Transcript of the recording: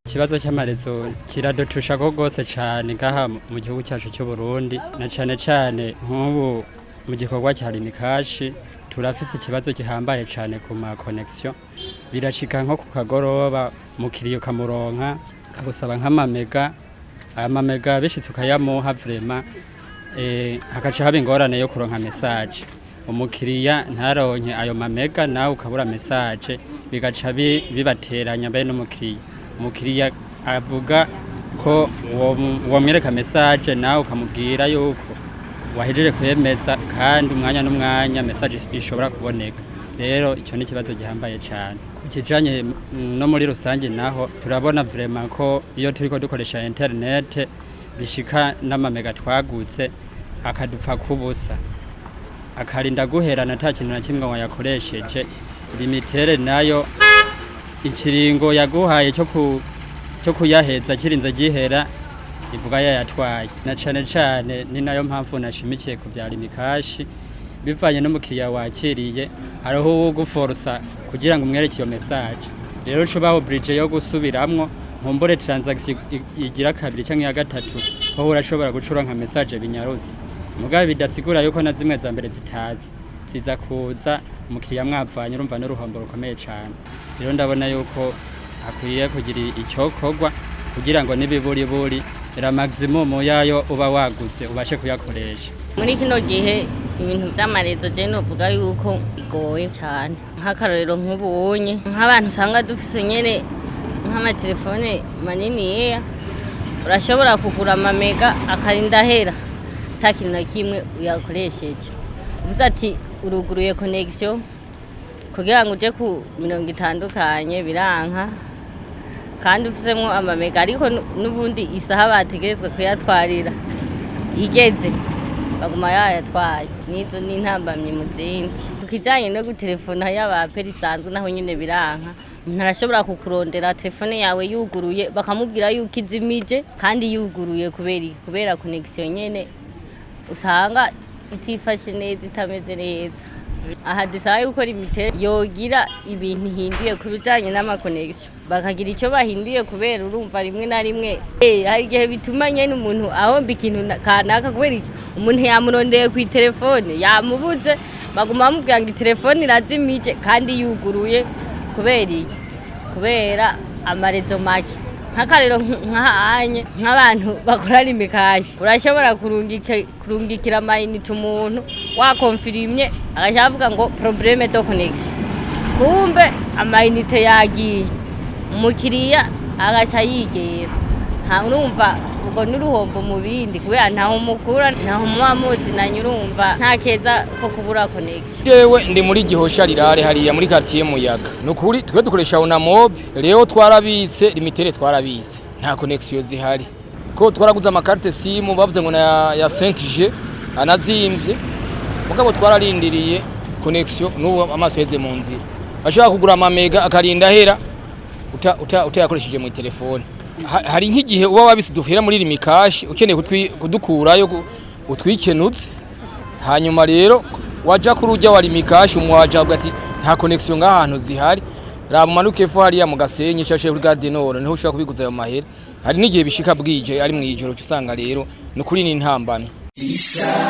Ikibazo cy'amarezo kiradutusha ko gose cyane ngaha mu gihugu cyacu cy'u Burundi na cyane nk'ubu mu gikorwa cya limikashi turafise ikibazo gihambaye cyane ku ma connection birashika nko ku kagoroba mu kiriyo kamuronka kagusaba nk'amamega amamega bishitse ukayamuha vraiment hakaca haba ingorane yo kuronka message umukiriya ntaronke ayo mamega nawe ukabura message bigaca bibateranya mbe umukiriya avuga ko wamwereka message nawe ukamubwira yuko wahejeje kuyemeza kandi umwanya n'umwanya message ishobora kuboneka. Rero icyo ni kibazo gihambaye cyane kukijanye no muri rusange naho turabona vraiment ko iyo turiko dukoresha internet bishika n'amamega twagutse akadupfa kubusa akarinda guherana nta kintu na kimwe wayakoresheje limitere nayo ikiringo yaguhaye cyo kuyaheza kirinze gihera ivuga yatwaye na cyane ni nayo mpamvu nashimikiye ku bya limikashi bivanye n'umukiriya wakiriye ariho wo guforsa kugira ngo umwereke iyo message. Rero cubaho bridge yo gusubiramwo nkumbure transaction igira kabiri cyangwa ya gatatu aho urashobora gucura nka message binyarutse mugabe bidasigura yuko na zimwe za mbere zitazi ziza kuza umukiriya mwavanye urumva n'uruhombo rukomeye cyane. Rero ndabona yuko akwiye kugira icyokorwa kugira ngo nibiburi era maximum yayo uba waguze ubashe kuyakoresha. Muri kino gihe ibintu vy'amarezo je novuga yuko bigoye cyane nk'akarorero nk'ubunye nk'abantu usanga dufise nyene nk'amatelefone manini urashobora kugura amamega akarinda hera takintu na kimwe uyakoresheje uvuze ati uruguruye connection kugira ngo uje ku mirongo itandukanye biranka kandi ufisemo amamega ariko nubundi isaha bategerezwe kuyatwarira igeze baguma yayatwaye nizo n'intambamye mu zindi ukijanye no gutelefona y'abaperi isanzwe naho nyine biranka umuntu arashobora kukurondera telefone yawe yuguruye bakamubwira yuko izimije kandi yuguruye kubera connection nyene usanga itifashe neza itameze neza. Aha dusaba yuko limite yogira ibintu hinduye ku bijanye n'amaconnection bakagira icyo bahinduye kubera urumva rimwe na rimwe hari igihe bituma nyene umuntu ahomba ikintu kanaka kubera umuntu yamurondeye ku telefone yamubuze baguma bamubwira ngo telefone irazimije kandi yuguruye kubera amarezo make nk'akarero nk'ahanye nk'abantu bakora limikashi urashobora kurungikira amayinite umuntu wakonfirimye agashavuga ngo problème de connexion kumbe amayinite yagiye umukiriya agaca yigera nta urumva ubwo n'uruhombo mu bindi kubera ntaho mukura ntaho muzi na nyurumva nta keza ko kubura connection. Jewe ndi muri Gihosha rirare hariya muri quartier Muyaga nukuri twe dukoresha una mob rero twarabitse limitere twarabitse nta connection zihari ko twaraguze amakarte simu bavuze ngo ya 5G anazimvye mugabo twararindiriye connection n'ubu amaso yeze mu nzira ashaka kugura amamega akarinda hera utayakoresheje mu telefone. Hari nk'igihe uba wabise duhera muri limikashi ukeneye kudukurayo utwikenutse hanyuma rero waja kurujya wa limikashi umwaja ati nta connection ngahantu zihari ramumanuke fo hariya mu Gasenyi cyashe kuri Gardenor niho ushaka kubiguza ayo mahera. Hari n'igihe bishika bwije ari mu ijoro cyusanga rero no kuri n'intambamye. Isanganiro